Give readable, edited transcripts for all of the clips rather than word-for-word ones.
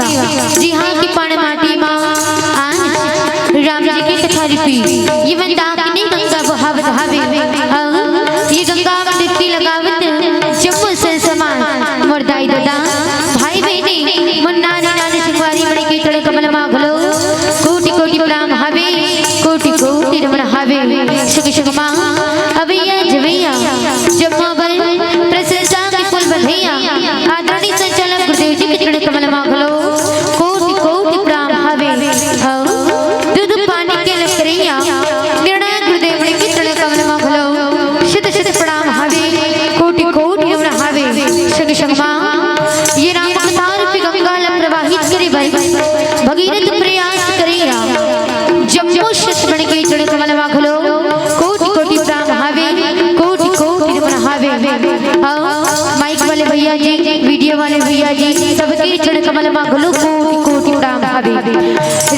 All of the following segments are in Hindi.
सेवा। जी हाँ की पाने माटी माँ राम जी की कथा लिपि ये मंदाकिनी गंगा बहावत हावे ये गंगा में डुबकी लगावत जम्मू से समान मुर्दाई दादा भाई बहनी मुन्ना नानी सिंगवारी मणि की तड़े कमल माघलो कोटि कोटि प्रणाम हावे कोटि कोटि रमण हावे सुख सुख माँ अभैया जवैया जम्मा बल प्रशंसा की फूल बधैया आदरणीय संचालक गुरुदेव जी की तड़े कमल माघलो कोटि कोटि प्रणाम हावे दूध पानी के लकड़िया निर्णय गुरुदेव की तड़े कमल माघलो शत शत प्रणाम हावे कोटि कोटि रमण हावे सुख सुख माँ ये राम कथा रूपी गंगा प्रवाहित करे भगीरथ प्रयास करेगा जम्मू शतमण के चढ़ कमल माघलो कोटि कोटि प्रणाम हावे कोटि कोटि रमण हावे माइक वाले भैया जी वीडियो वाले भैया जी सबके चढ़ कमल माघलो कोटि कोटि प्रणाम हावे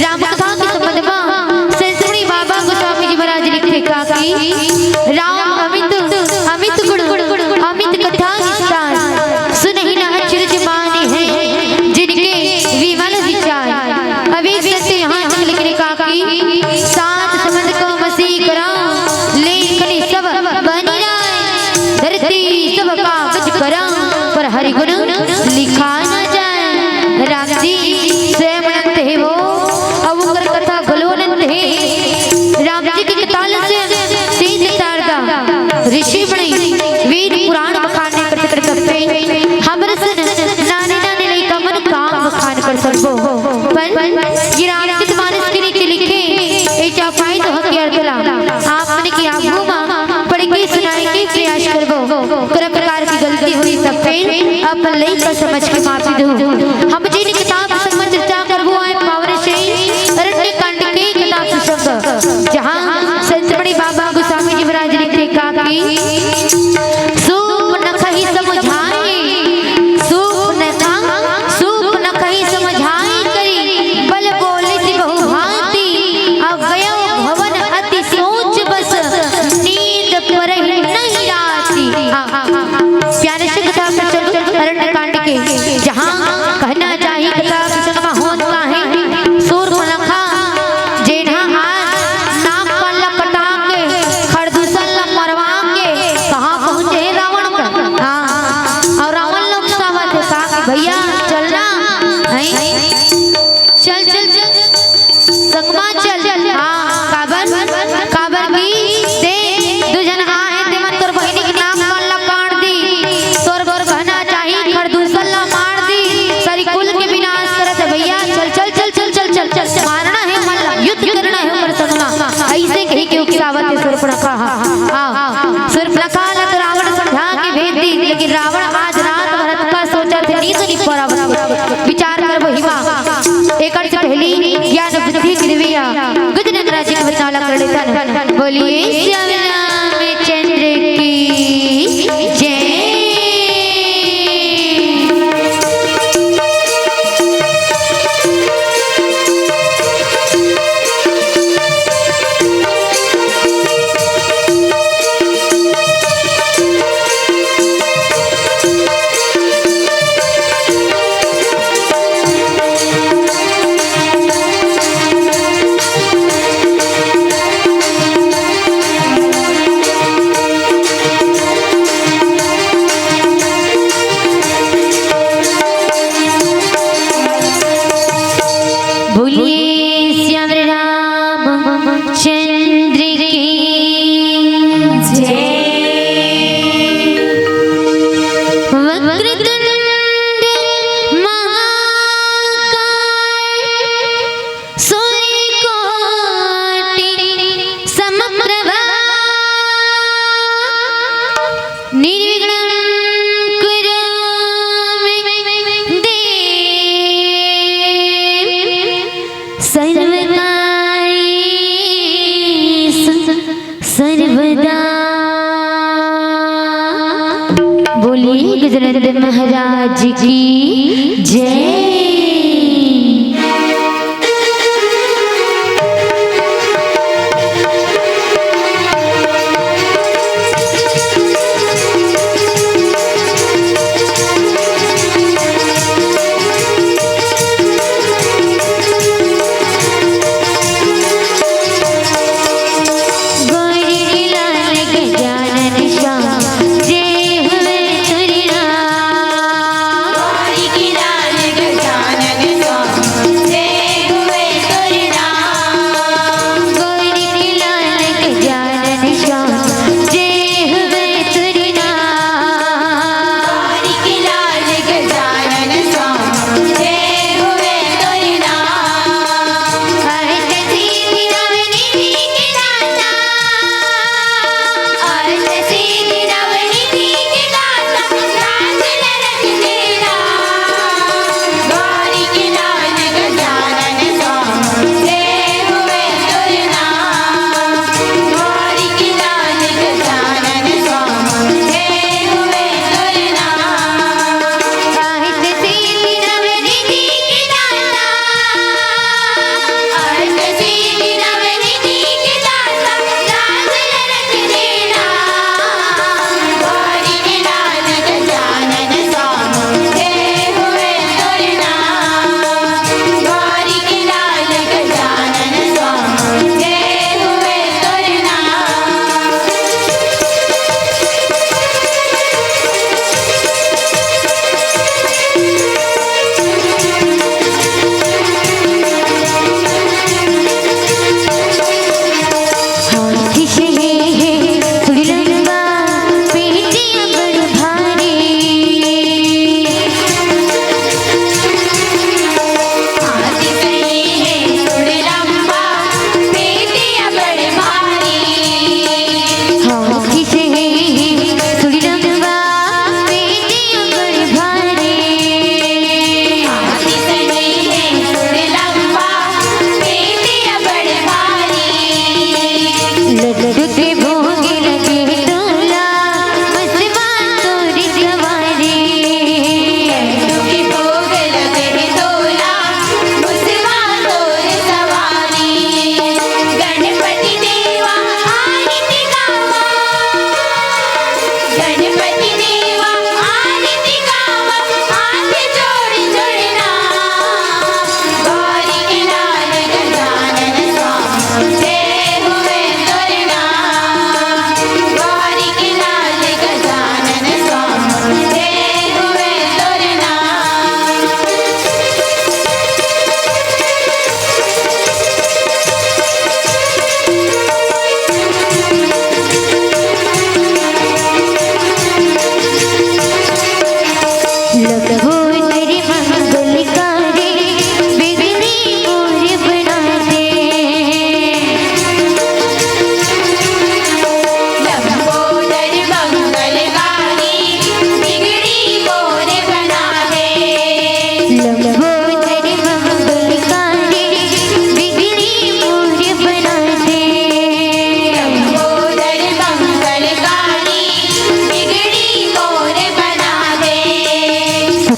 राम कथा के संबंध में संस्मृति बाबा गोस्वामी जी महाराज लिखे कि राम अमित गुण अमित कथा विस्तार सुनहि न अचरज माने हैं जिनके विमल विचार अभी सत्य यहाँ लिखने का कि सात समझ को मसीह करा लेखनी सब बनी जाए धरती सब कागज करा पर हरि गुण लिखा न जाए राम जी स्वयं अनंत है वो अवकर कथा गलोनंत है राम जी की कथा से तीन शारदा ऋषि बने वेद पुराण बखाने कर सकते हमर सन नाने नाने ले कमन काम बखान कर सकबो पर ये राम के मानस के नीचे लिखे ए चापाई तो हथियार कला आपने की आगू मां पढ़ के सुनाए के प्रयास करबो कर प्रकार की गलती हुई सब पे अपन ले का समझ के माफी दो हम जी ने किताब समझ चर्चा करबो आए पावर से अरण्य कांड के किताब संग जहां संत बड़े बाबा गोस्वामी जी महाराज लिखे का कि जहाँ कहना चाहिए कथा किसन में होता है सूर मनखा जेना नाक पर लपटा के खरदूसल मरवा के कहाँ पहुँचे रावण का और रावण लोग सावत है कहा भैया चलना चल चल चल संगमा चल काबर की दे दुजन आए ते मन तोर बहिनी के नाम पर लकाट दी तोर गोर कहना चाहिए खरदूसल मार दी सारी कुल के विनाश करत है भैया चल चल चल चल चल चल चल मारना है मल्ला युद्ध करना है पर संगमा ऐसे कही के उकसावत है सुर्पणखा सुर्पणखा ने तो रावण समझा के भेज दी लेकिन रावण आज रात भरत का सोचा थे नींद नहीं पड़ा विचार कर वही एक से पहली ज्ञान बुद्धि गिरविया गुजनंद राज के वचनाला कर लेता बोलिए श्याम राम चंद्र की जय। सर्वदा बोलिए गजानन महाराज की जय।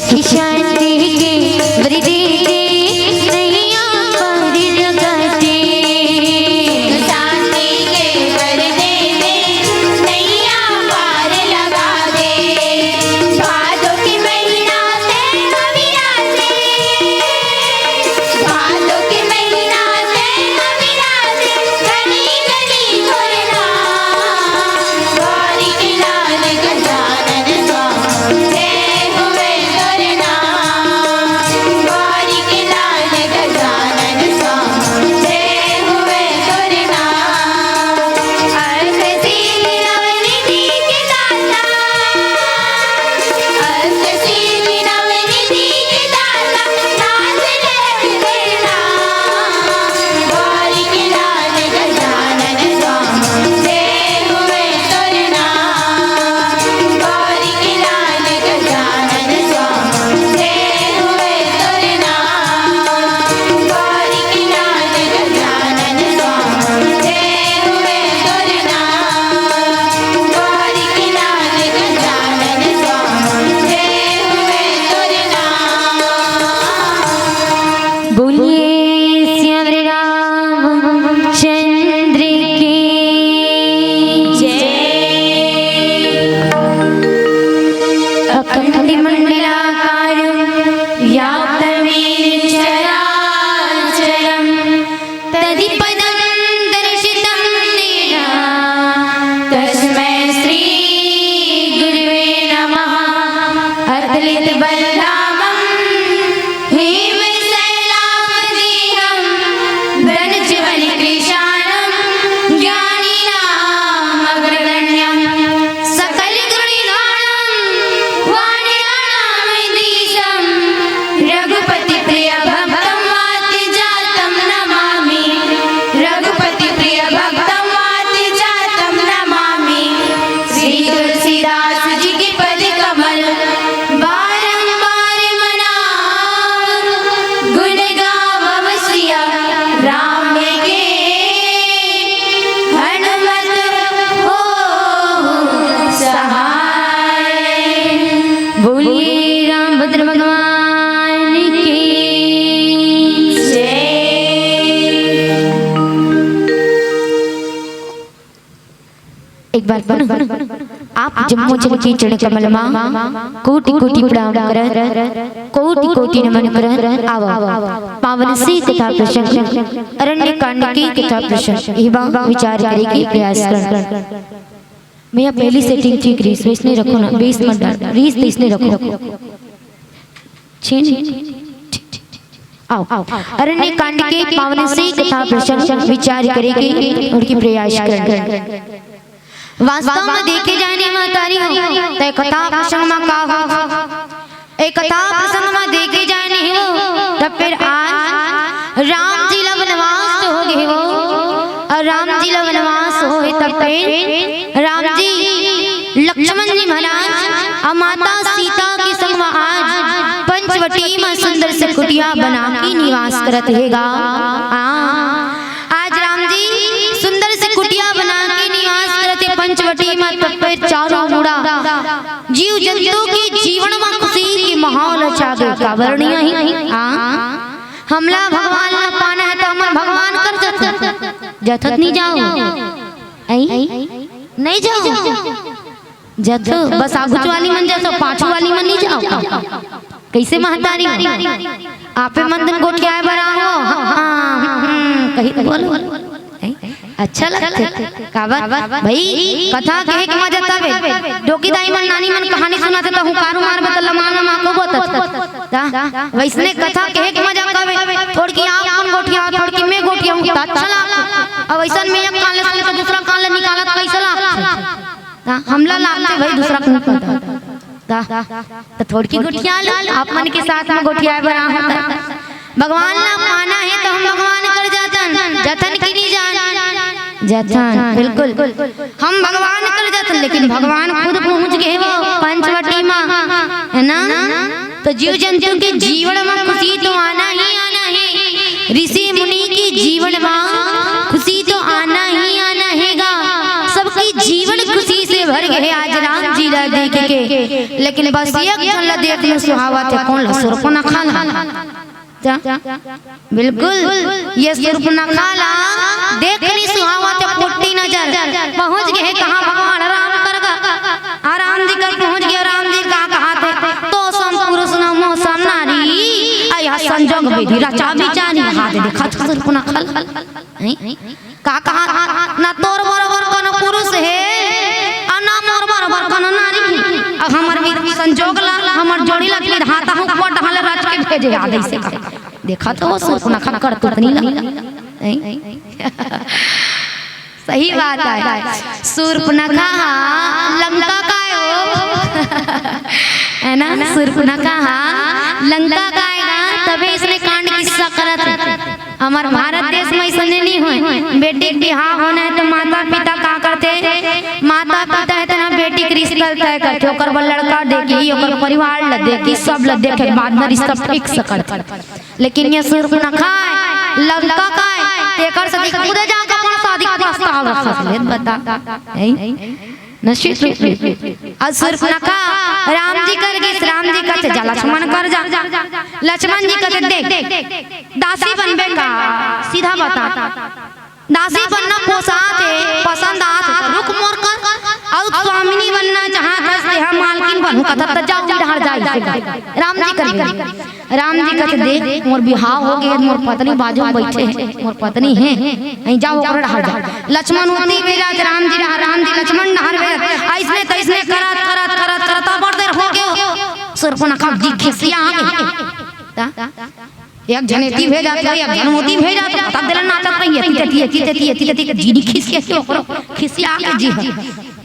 सुख शांति के वर दे दे नैया पार लगा दे। शांति के वर दे दे नैया पार लगा दे। भादों के महीना से अविराजे, भादों के महीना से अविराजे, गली गली घुरना गौरी के लाल गजानन स्वामी जय हुए करना। गौरी के लाल गजानन स्वामी जय हुए करना। अर्घ सिद्धि नवनिधि के दाता, अर्घ सिद्धि नवनिधि के दाता, नाथ जय देना। गौरी के लाल गजानन स्वामी जय हुए करना। गौरी के लाल गजानन स्वामी जय हुए करना। गौरी के लाल गजानन स्वामी जय हुए करना। गौरी के लाल गजानन स्वामी जय हुए करना। बोलिए श्याम रामचंद्र की अखंड मंडलाकारं व्याप्तमेन चराचरं तदिपदं दर्शितं येन तस्मै श्री गुरुवे नमः। अतुलितबलधामं हेमशैलापदेहं ब्रजवनकृशानं ज्ञानिनामग्रगण्यं सकलगुणगानं वाणिज्ञानामधीशं रघुपतिप्रियभक्तं वातिजातं नमामि। रघुपतिप्रियभक्तं वातिजातं नमामि। श्री तुलसीदास जी के पद कमल बारंबार मनाव, गुण गावव सिया राम के हनुमत हो सहाय। बोलिए रामभद्र भगवान की जय। एक बार आप जम्मू चमकी चरण कमल कोटि कोटि प्रणाम कर कोटि कोटि नमन कर आवा पावन से कथा प्रसंग अरण्य कांड की कथा प्रसंग एवं विचार करे के प्रयास कर। भैया पहली सेटिंग ठीक रीस वेस नहीं रखो ना, बेस मत डाल, रीस तीस नहीं रखो। छीन आओ अरण्य कांड के पावन से कथा प्रसंग विचार करे के उनकी प्रयास कर। वास्तव में देखे जाने में तारी हो ते कथा प्रसंग में का हो, एक कथा प्रसंग में देखे जाने हो तब फिर आज राम जी ला वनवास हो गए हो और राम जी ला वनवास हो तब फिर राम जी लक्ष्मण जी महाराज और माता सीता के संग में आज पंचवटी में सुंदर से कुटिया बना के निवास करत हैगा। आज राम जी सुंदर से कुटिया बना के निवास करते पंचवटी में तब फिर चारों मुड़ा जीव जंतु के जीवन में खुशी के माहौल छागे का वर्णीय ही। हमला भगवान न पाना है तो हम भगवान कर जथत नहीं जाओ नहीं जाओ जथ बस आगुच वाली मन जाओ पाछू वाली मन नहीं जाओ। कैसे महतारी आपे मंदन गोठियाए बरा हो कहीं तो बोलो अच्छा लगता काबर भाई कथा कहे के मजा तबे डोकी दाई मन नानी मन कहानी सुनाते तो हूं कारू मार बतल मामा मां को बोत वैसने कथा कहे के मजा कबे थोड़ की आप कौन गोठिया थोड़ की मैं गोठिया हूं अच्छा लगा। अब वैसन में एक कान ले सुन तो दूसरा कान ले निकालत कैसे ला हमला लाते भाई दूसरा कौन पता तो थोड़ की गोठिया आप मन के साथ में गोठिया बना होता। भगवान ना पाना है तो हम भगवान कर जातन जतन की नहीं जान जतन बिल्कुल हम भगवान कर जातन लेकिन भगवान खुद पहुंच गए वो पंचवटी में है ना। तो जीव जंतु के जीवन में खुशी तो आना ही आना है, ऋषि मुनि के जीवन में खुशी तो आना ही आना हैगा। सबकी जीवन खुशी से भर गए आज राम जी ला देख के, लेकिन बस एक जन ला देख ले सुहावा थे कौन ला सुरपना खाला बिल्कुल ये सुरपना खाला देखनी सुहावा थे पोटी नजर पहुंच गए कहां भगवान राम कर आराम जी कर पहुंच गए राम जी का कहा थे तो सम पुरुष नमो सम नारी आया संजोग विधि रचा विचारी हाथ देखा सुरपना खाला का कहा ना तोर बराबर कन पुरुष है और ना मोर बराबर कन नारी अब हमर भी संजोग ला हमर जोड़ी ला विधाता हूं को ढाले रच के भेजे आदि से कहा देखा तो सुरपना खा कर तो नहीं ला सही बात है सुरपनखा लंका का है ना सुरपनखा लंका का तभी इसने कांड किस्सा करत हमार भारत देश में ऐसा नहीं हुए बेटी के बिहार होना है तो माता पिता का करते माता पिता है तो ना बेटी के रिश्ता तय करते ओकर बा लड़का देखी ओकर परिवार ल देखी सब ल देखे बाद में रिश्ता फिक्स करते लेकिन ये सुरपनखा लंका का एकर से खुद जाके अपन शादी का प्रस्ताव रखत ले बता निश्चित रूप से सुरपनखा राम जी कर गए राम जी कहते जा लक्ष्मण कर जा लक्ष्मण जी कहते देख दासी बनबे का सीधा बता दासी बनना पोसात है पसंद आत रुक मोर कर और स्वामिनी बनना चाहत है हम मालकिन बनू कहत जाओ ढार जाई राम जी कर राम जी कहते देख मोर बिहाव हो गए मोर पत्नी बाजू में बैठे हैं मोर पत्नी है नहीं जाओ ओकर ढार जा लक्ष्मण उती बेरा राम जी लक्ष्मण ढार ऐसने तैसने करत बड़ देर हो गयो सुरपनखा जी खिसिया आ एक जनेती भेजा तो एक जनमोती भेजा तो तब दिल नाचत रही तीते जीडी खिस के ओकरो खिसिया के जी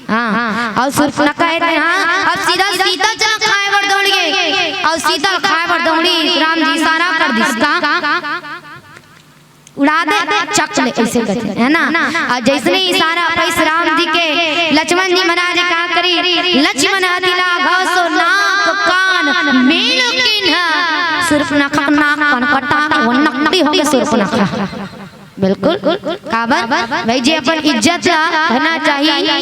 हां और सुरपनखा कहते हां अब सीधा सीता चला खाए बर दौड़ गए और सीता खाए बर दौड़ी राम जी इशारा कर दिसका उड़ा दे चक ले ऐसे कहते है ना और जैसे इशारा पैस राम जी के लक्ष्मण जी महाराज का करी लक्ष्मण दिला घसो नाक कान मेल किन्हा सुरपनखा नाक कान कटा वो नकली हो गया सुरपनखा बिल्कुल काबर भाई जी अपन इज्जत रहना चाहिए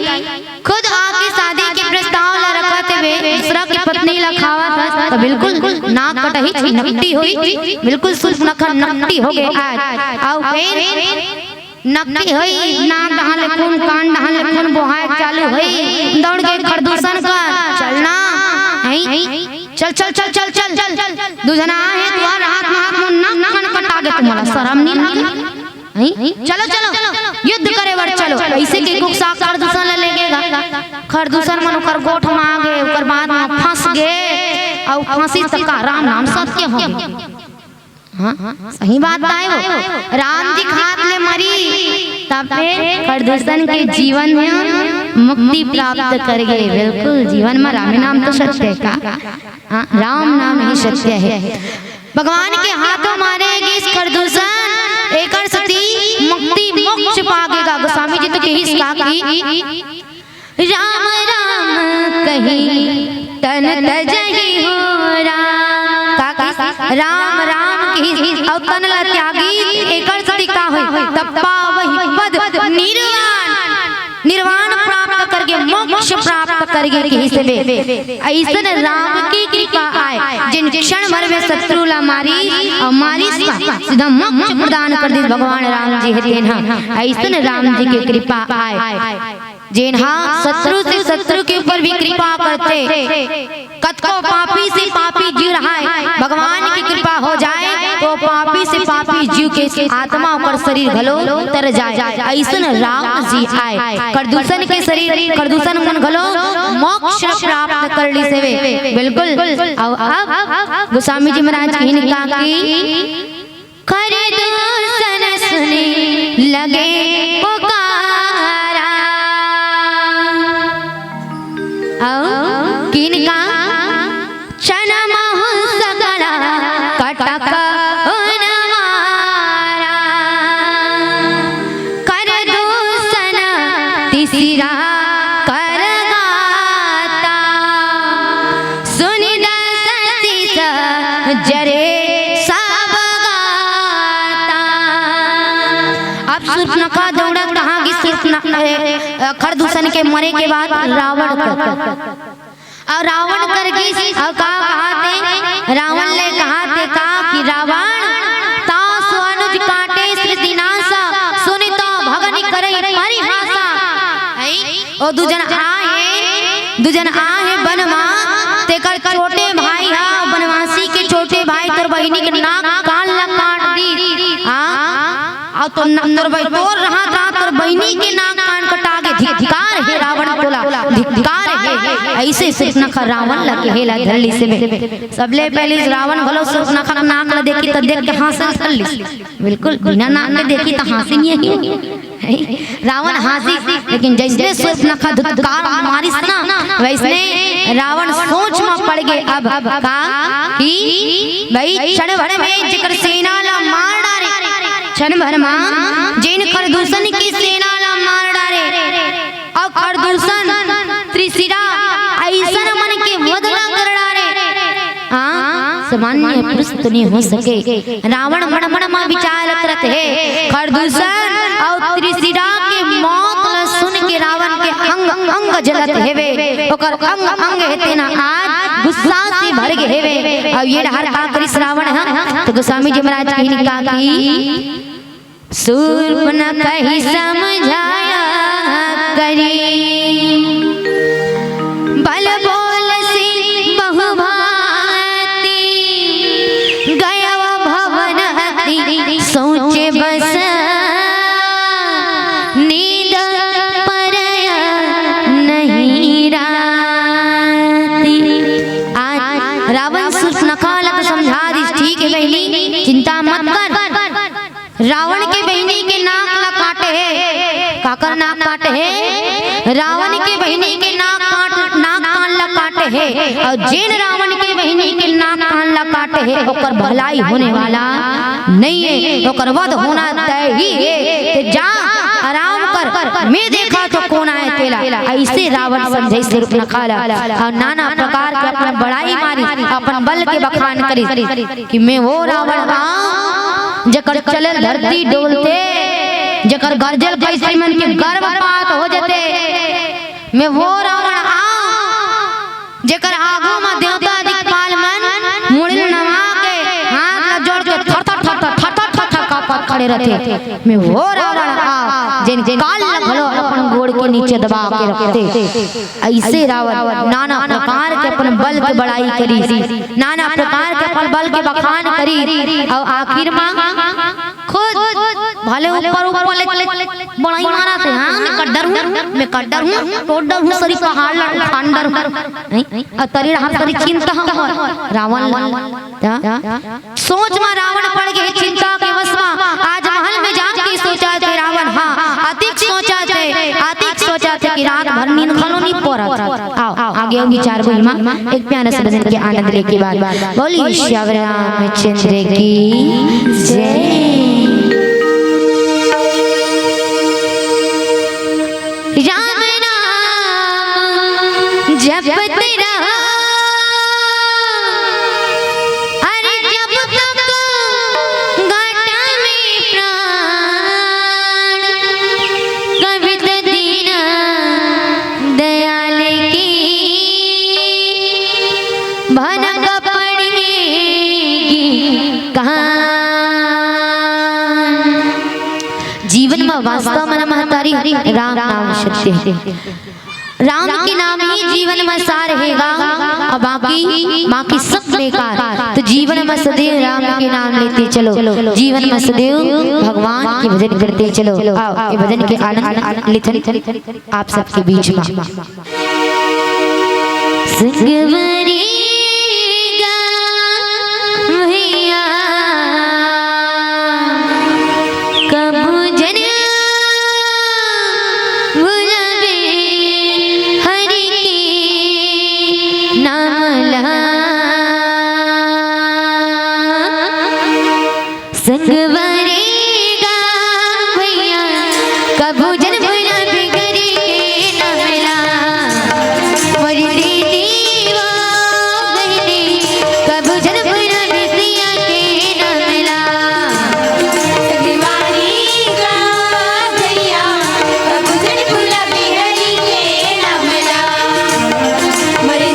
खुद आके शादी के प्रस्ताव ला रखते हुए दूसरा की पत्नी ला खावा था तो बिल्कुल नाक कटही थी नकटी हुई बिल्कुल सुरपनखा नकटी हो गए आज आओ फिर नकटी हुई नाक ढाले खून कान ढाले खून बोहाए चालू हुई दौड़ के खरदूषण कर चलना चल चल चल चल चल चल दूजना है तुम्हारा हाथ में नाक कटा के तुम्हारा शर्म नहीं लगी चलो चलो युद्ध करे बर चलो ऐसे के गुस्सा खरदूषण ले लेगेगा खरदूषण मन ओकर गोठ में आ गए ओकर बाद में फंस गए और फांसी तक का राम नाम सत्य हो गए हां सही बात है वो राम जी खात ले मरी तब फिर खरदूषण के जीवन में मुक्ति प्राप्त कर गए बिल्कुल जीवन में राम नाम तो सत्य का हां राम नाम ही सत्य है भगवान के हाथों मारेगी इस खरदूषण एकर सती मुक्ति मोक्ष पागेगा गोस्वामी जी तो यही सिखा की राम राम कही तन तजहि हो राम राम कही और तन ला त्यागी एकर सती का होई तब पावहि पद निर्वाण प्राप्त करके मोक्ष प्राप्त करके कहीं से वे ऐसन राम की कृपा आए जिन क्षण भर में शत्रु ला मारी और मारी सीधा मोक्ष प्रदान कर दी भगवान राम जी है ऐसन राम जी की कृपा आए जिन शत्रु से शत्रु के ऊपर भी कृपा करते कतको पापी से पापी जीव रहा है भगवान की कृपा हो जाए तो पापी से पापी जीव के आत्मा और शरीर घलो तर जाए ऐसन राम जी आए खरदूषण के शरीर खरदूषण मन घलो मोक्ष प्राप्त कर ली से बिल्कुल अब गोस्वामी जी महाराज की निकाह की खरदूषण सुने लगे पुकारा किनका क्षण महु सकला कटक उनमारा खरदूषण तीसरा कर गाता सुनि दस जरे सब गाता अब सुर्पनखा दौड़ा कहाँ की खरदूषण के मरे के बाद रावण और रावण करगी और कहा थे रावण ने कहा थे कि रावण तास अनुज काटे सृति नासा सुनि तो भगनि करई परिहासा। और दुजन आए वनमा तेकर छोटे भाई हा वनवासी के छोटे भाई तोर बहिनी के नाक कान ला काट दी। हां और तोर रहा था तोर बहिनी के नाक कान कटा के धिक्कार है रावण बोला धिक्कार है। ऐसे सूर्पनखा रावण ला कहेला धरली से सबले पहले रावण भलो सूर्पनखा का नाक ला देखी त देख के हंसल धरली बिल्कुल बिना नाक के देखी त हंसी नहीं है रावण हंसी। लेकिन जैसे सूर्पनखा धिक्कार मारी ना वैसे रावण सोच में पड़ गए अब का कि भाई क्षण भर में जिकर सेना ला मार डारे क्षण भर में जिन खरदूषण की सेना ला मार डारे और खरदूषण त्रिशिरा ऐसा मन के बदला कर डारे। हाँ सामान्य पुरुष तो नहीं हो सके। रावण मन मन में विचार करत है खरदूषण और त्रिशिरा के मौत ला सुन के रावण के अंग अंग जलत हेवे ओकर अंग अंग हेते ना आज गुस्सा से भर गए हेवे। अब ये हर का करी रावण है तो गोस्वामी जी महाराज की निका की सूर्पनखा ही समझाया करी बल बोल से बहुभाती गया भवन अति सोचे बस नींद पर नहीं राती। आज रावण सूर्पनखा ला समझा दी ठीक है बहनी चिंता मत कर रावण के बहिनी के नाक ला काटे है काकर नाक काटे है रावण के बहिनी के नाक कान ला काटे है और जिन रावण के बहिनी के नाक कान ला काटे है ओकर भलाई होने वाला नहीं है ओकर वध होना तय ही है। जा आराम कर मैं देखा तो कौन आए तेला। ऐसे रावण समझे सूर्पनखा ला और नाना प्रकार के अपना बड़ाई मारी अपन बल के बखान करी कि मैं वो रावण जकर चले धरती डोलते जकर गर्जल कैसे मन के गर्भपात हो जाते मैं वो रावण जकर आगू में देवता दिक्पाल मन मुड़िल नवा के हाथ ला जोड़ के थर थर थर थर थर थर थर कांपत खड़े रहते मैं वो रावण जिन काल लगलो अपन गोड़ के नीचे दबा के रखते। ऐसे रावण नाना प्रकार के अपन बल के बड़ाई करी नाना प्रकार के अपन बल के बखान करी और आखिर में खुद भले ऊपर ऊपर बड़ाई मारा थे। हाँ मैं कड्डर हूँ टोडर हूँ सरी पहाड़ खंडर हूँ तरी हाथ तरी चिंता रावण सोच में रावण पड़ गए चिंता के वश में। आज महल में जाके सोचा थे रावण हाँ अतिक सोचा थे कि रात भर नींद खानो नहीं पड़ा। आओ आगे होगी चार महिमा एक प्यारा सा भजन के आनंद लेके बाद बोली श्याम रामचंद्र की जय। राम नाम जपते रहो अरे जब तक घाटा में प्राण कवित दीन दयाल की भनक पड़ेगी कहाँ। जीवन में वास्तव में महतारी राम नाम सत्य है। राम के नाम ही जीवन में सार रहेगा और बाकी सब बेकार। तो जीवन में सदैव राम के नाम लेते चलो जीवन में सदैव भगवान की भजन करते चलो। आओ ये भजन के आनंद लेते आप सबके बीच में संगवरी संगवरेगा भैया कभू जन भुला बिगड़ी के न मिला मोरी दीदी वो बहनी कभू जन भुला बिगड़िया के न मिला। संगवरेगा भैया कभू जन भुला बिगड़ी के न मिला मोरी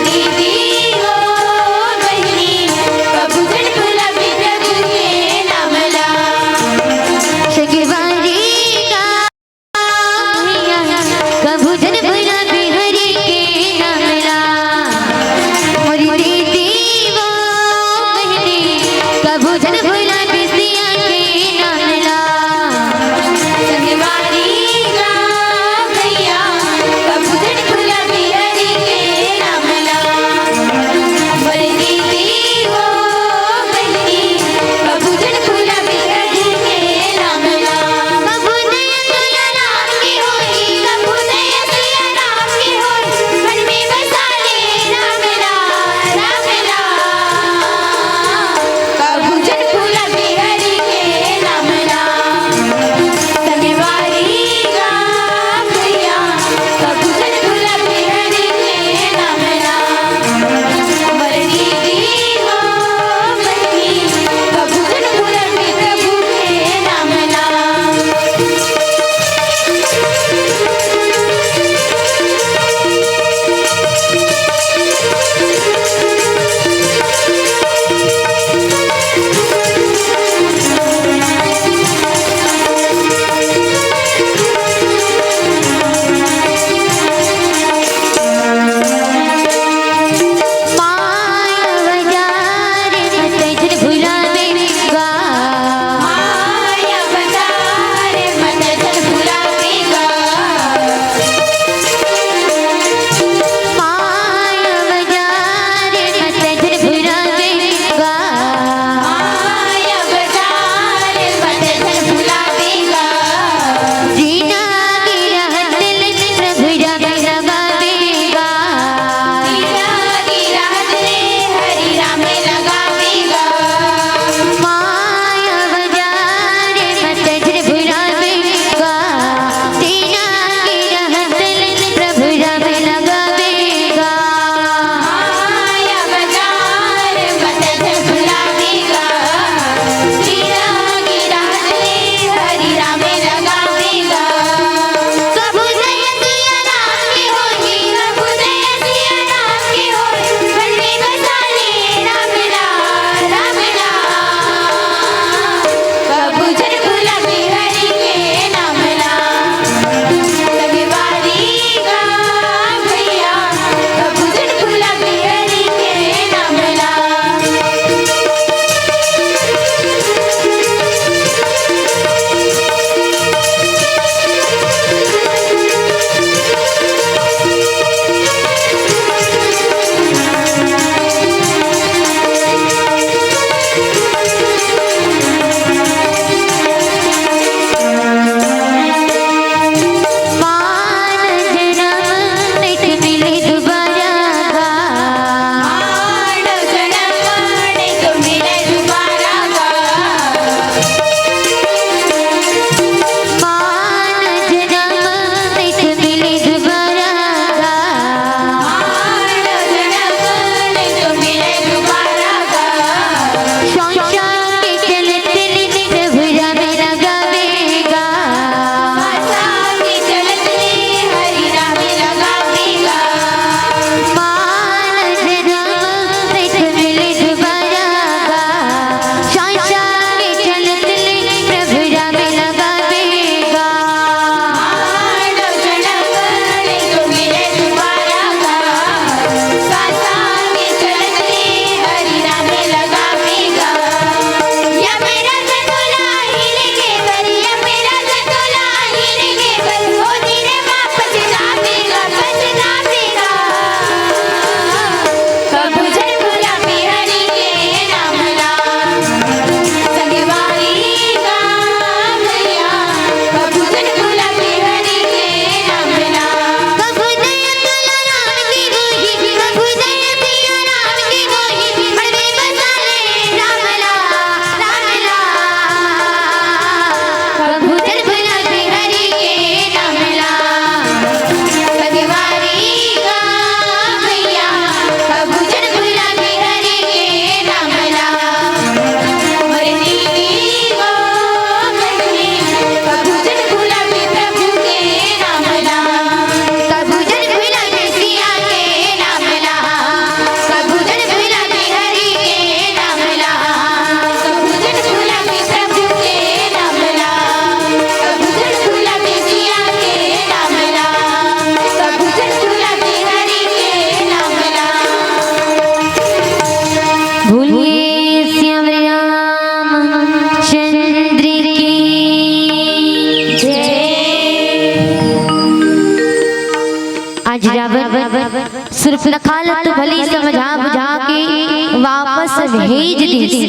सूर्पनखा तो भली समझा बुझा के वापस भेज दी,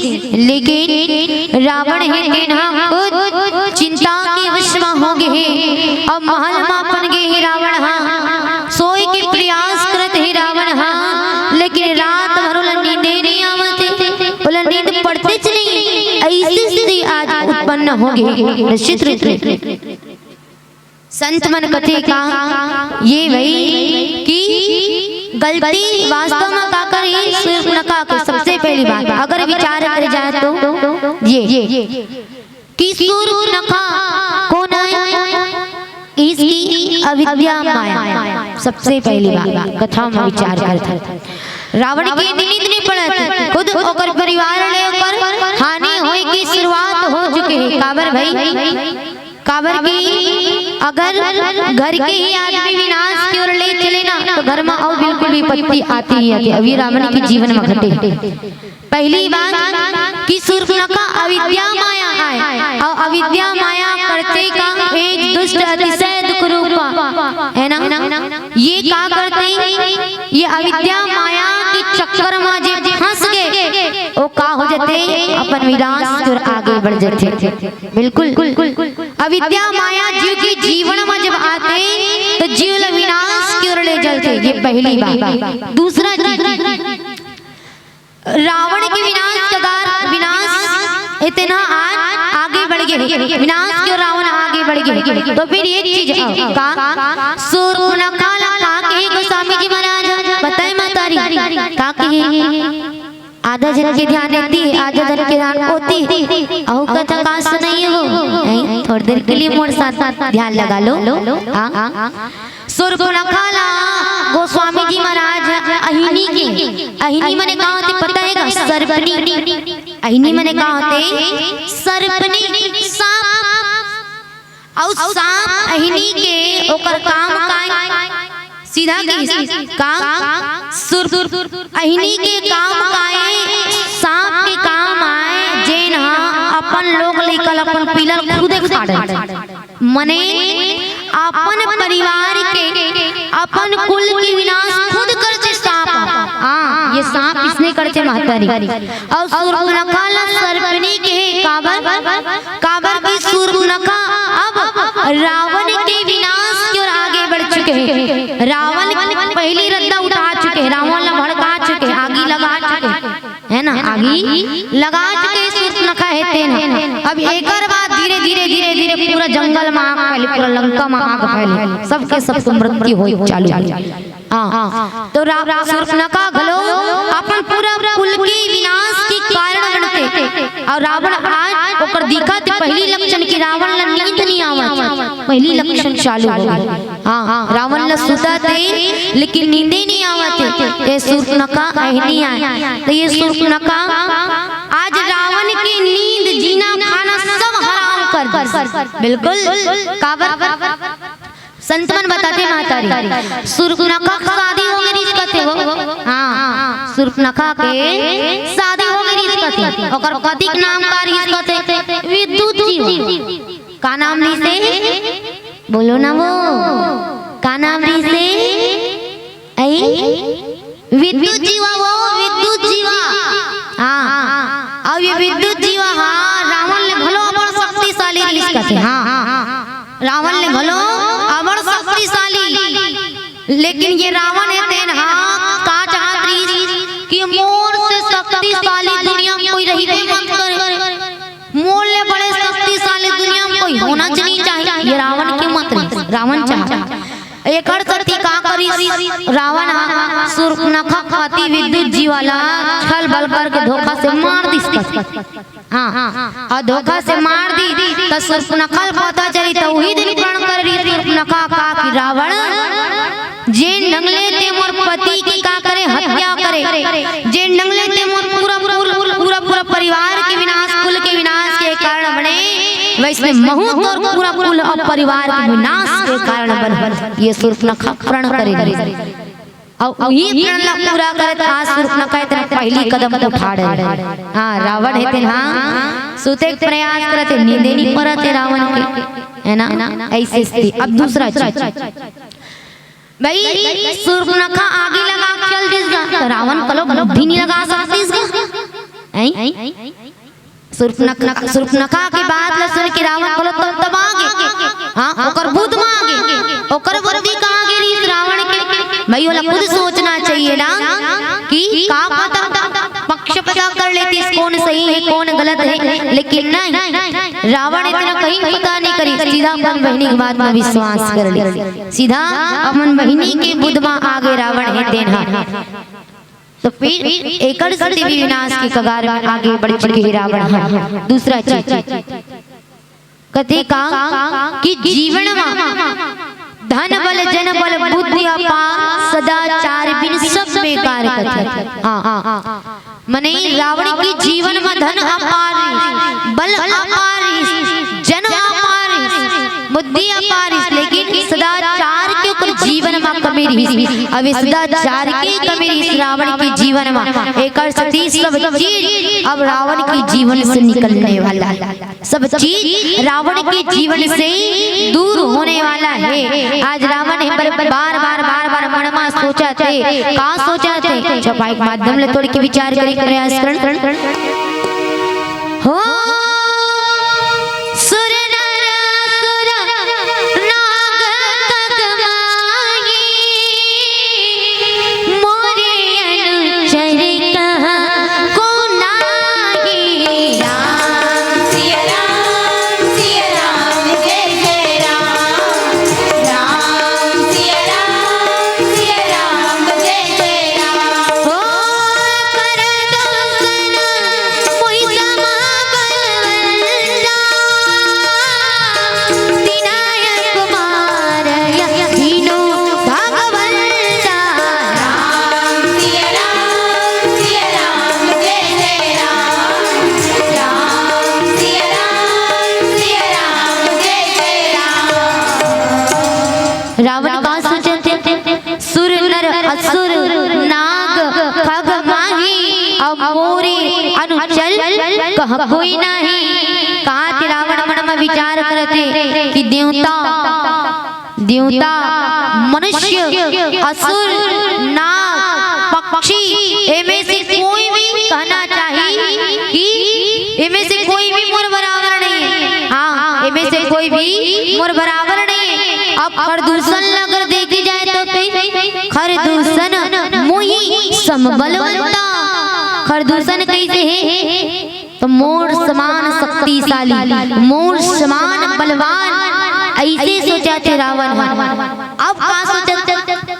लेकिन रावण है तेना खुद चिंता के वश हो गए। अब महल मापन गे हे रावण हाँ, सोई के प्रयास करत हे रावण हाँ, लेकिन रात भर नींदे नहीं आवत, नींद पड़ते च नहीं। ऐसी स्थिति आज उत्पन्न हो गई निश्चित रूप से। संत मन कथे का ये भाई कि गलती वास्तव में का करी सूर्पनखा के। सबसे पहली बात अगर विचार करे जाए तो ये कि सूर्पनखा कौन है, इसकी अविद्या माया। सबसे पहली बात कथा में विचार करते रावण की नींद नहीं पड़त, खुद ओकर परिवार लेकर हानि होए की शुरुआत हो चुके है। काबर भाई काबर की अगर घर के ही आदमी विनाश की ओर ले चले ना तो घर में और बिल्कुल विपत्ति आती ही आती। अभी रावण के जीवन में घटे पहली बात कि सूर्पनखा अविद्या माया है, और अविद्या माया करते का एक दुष्ट अतिशय दुख रूपा है ना। ये क्या करते ये अविद्या माया के चक्कर में जब फंस गए वो का हो जाते अपन विनाश की ओर आगे बढ़ जाते। बिल्कुल अविद्या माया जीव के जीवन में जब आते तो जीव विनाश की ओर ले चलते। ये पहली बात। दूसरा रावण के विनाश इतना आगे बढ़ गए, विनाश क्यों रावण आगे बढ़ गए। तो फिर एक चीज का सूर्पनखा का कहे गोस्वामी जी महाराज बताए मातारी का कहे आधा जन के ध्यान देती है, आधा जन के ध्यान होती और कथा का सुनाई हो थोड़ी देर के लिए मोर साथ ध्यान लगा लो। सूर्पनखा गोस्वामी जी महाराज अहिनी मने कहा होते पता है सर्पनी, अहिनी मने कहा होते सर्पनी सांप, और सांप अहिनी के ओकर काम का सीधा का अहिनी के काम काए सांप के काम आए जेन अपन लोग लेकर अपन पिलर खुदे खाड़ मने अपन परिवार के अपन कुल के विनाश खुद करते सांप। हाँ ये सांप इसने करते महतारी। और सूर्पनखा सर्पनी के काबर की सूर्पनखा अब रावण के विनाश की ओर आगे बढ़ चुके हैं। रावण पहली रद्दा उठा चुके हैं, रावण भड़का चुके हैं, आगी लगा चुके है ना, आगी लगा चुके सूर्पनखा है तेन। अब एक बाद धीरे धीरे धीरे धीरे पूरा जंगल में आग फैली, पूरा लंका में आग फैली, सबके सबको मृत्यु हो चालू। तो सूर्पनखा घलो अपन पूरा कुल के विनाश के कारण बनते। और रावण आज ओकर दिखत पहली लक्षण की रावण ला नींद नहीं आवत, पहली लक्षण चालू हो गई। हाँ रावण ला सुता थे लेकिन नींदे नहीं आवत। ये सूर्पनखा अहिनी आए तो ये सूर्पनखा आज रावण की नींद जीना खाना सब हराम कर बिल्कुल। काबर संत मन बताते मातारी सूर्पनखा शादी हो गई कहते हो। हाँ सूर्पनखा के शादी हो गई कहते ओकर पति के नाम का रीत कहते विद्युत जी। का नाम ली से बोलो ना वो का नाम ली से विद्युत जीवा, वो विद्युत जीवा। हाँ अब ये विद्युत जीवा हाँ रावण ने भलो बड़ शक्तिशाली रीत कहते। हाँ रावण ने भलो अमर शक्तिशाली, लेकिन ये रावण है तेन हाँ का चाहत रही कि मोर से शक्तिशाली दुनिया में कोई रही नहीं मत करे, मोर ले बड़े शक्तिशाली दुनिया में कोई होना चाहिए। ये रावण के मत रावण चाहता एक सती का करी रावण सूर्पनखा खाती विद्युत जीवाला छल बल करके धोखा से मार दी। हाँ और धोखा से मार दी तो सूर्पनखा पता चली तो वही दिन प्रण कर रही सूर्पनखा का कि रावण जे नंगले ते मोर पति की का करे हत्या करे, जे नंगले ते मोर पूरा परिवार के विनाश कुल के विनाश के कारण बने, वैसे महूत और पूरा कुल और परिवार के विनाश के कारण बन ये सूर्पनखा प्रण करेगी। और वही प्रण ला पूरा करे आज सूर्पनखा इतना पहली कदम उठा रहे। हाँ रावण है ते हाँ सुते प्रयास करते नींदे नहीं पड़ते रावण के है ना ऐसे स्थिति। अब दूसरा चीज भाई सूर्पनखा आगे लगा चल दिस रावण कलो भी नहीं लगा सकती इसका सूर्पनखा के बाद लसन के रावण कलो तब आगे हां ओकर बुद्ध मांगे ओकर बुद्धि कहां गेली इस रावण के भाई वाला खुद सोचना चाहिए ना कि का पता पक्ष पता कर लेती कौन सही है कौन गलत है, लेकिन नहीं रावण इतना कहीं पता नहीं करी, सीधा अपन बहनी की बात में विश्वास कर ले, सीधा अपन बहनी के बुद्ध में आगे रावण है देना। तो फिर एकड़ से भी विनाश की कगार में आगे बढ़ के रावण। दूसरा चीज कथे का कि जीवन में धन बल जन बल बुद्धि अपार सदाचार बिन सब बेकार कथे। मने रावण के जीवन में धन अपार बल अपार जन अपार बुद्धि अपार, लेकिन सदाचार के ऊपर जीवन में कमी रही। अब सदाचार की कमी रही रावण के जीवन में, एक सती सब चीज अब रावण के जीवन से निकलने वाला है, सब चीज रावण के जीवन से दूर होने वाला है। आज रावण है बार बार मन में सोचा थे का सोचा थे छपाई के माध्यम ले थोड़ी के विचार करे प्रयास कर हो रावण का सोचते सुर नर असुर नाग खग माही अब मोरे अनुचल कह कोई नहीं। कहा कि रावण मन में विचार करते कि देवता मनुष्य असुर नाग पक्षी इनमें से कोई भी कहना चाहिए कि इनमें से कोई भी मोर बराबर नहीं। हाँ इनमें से कोई भी मोर बराबर नहीं। अब खरदूषण अगर देखी जाए तो खरदूषण मोही समबलवंता, खरदूषण कैसे है तो मोर समान शक्तिशाली मोर समान बलवान, ऐसे सोचा थे रावण। अब का सोचा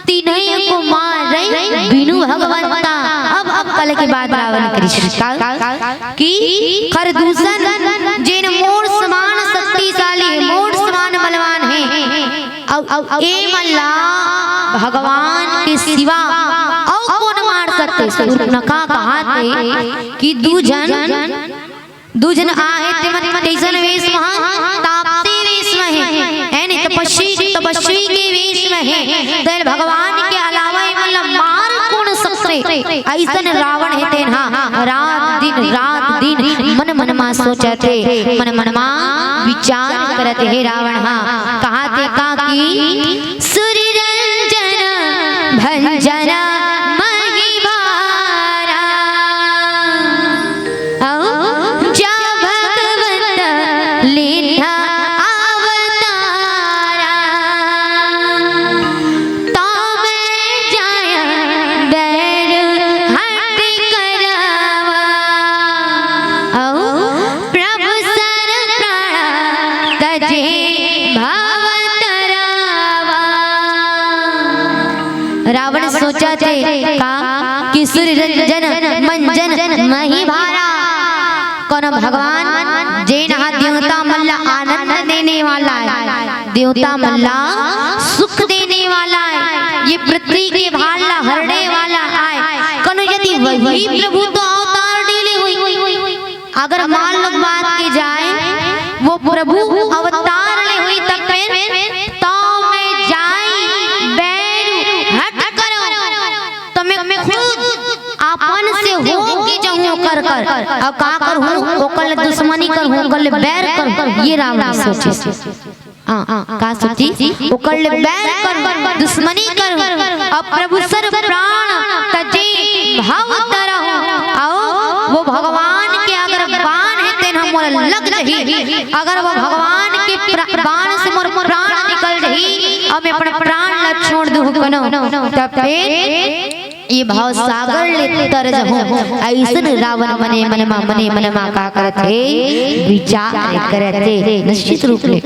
तीनों को मार रहे बिनु भगवंता। अब कल के बाद रावण कृष्ण की खरदूषण जिन मोर समान शक्तिशाली मोर समान बलवान है, अब ए मल्ला भगवान के सिवा और कौन मार सकते। सूर्पनखा कहा थे कि दूजन आहे ते मन कैसन वेश में तापसी वेश में है नहीं तपस्वी के वेश में है, तो भगवान के अलावा मतलब मार कौन सकते। ऐसन रावण है ते ना रात दिन मन मा सोचते मन मा विचार करते है रावण। हाँ कहा थे का की सूर्य रंजन भंजना रावण सोचा थे का कि सूर्य रंजन मंजन मही भारा कौन भगवान जैन देवता मल्ला आनंद देने वाला है, देवता मल्ला सुख देने वाला है, ये पृथ्वी के भाला हरने वाला है। कौन यदि वही प्रभु तो अवतार डेले हुई, अगर मान लो बात की जाए वो प्रभु अवतार ले हुई तब तो मैं जाई आपन से हो के जाऊं कर अब का कर हूं ओकल दुश्मनी कर हूं ओकल बैर कर, ये रावण सोचे। का सोची ओकर ले बैर कर दुश्मनी कर अब प्रभु सर प्राण तजे भाव तरह आओ वो भगवान के अगर बाण है तेन मोर लग रही अगर वो भगवान के बाण से मोर प्राण निकल रही अब मैं अपने प्राण ला छोड़ दूं कनो तब फिर ये भाव सागर ले तर जहूं ऐसन रावण मने मनमा का करते विचार करते निश्चित रूप ले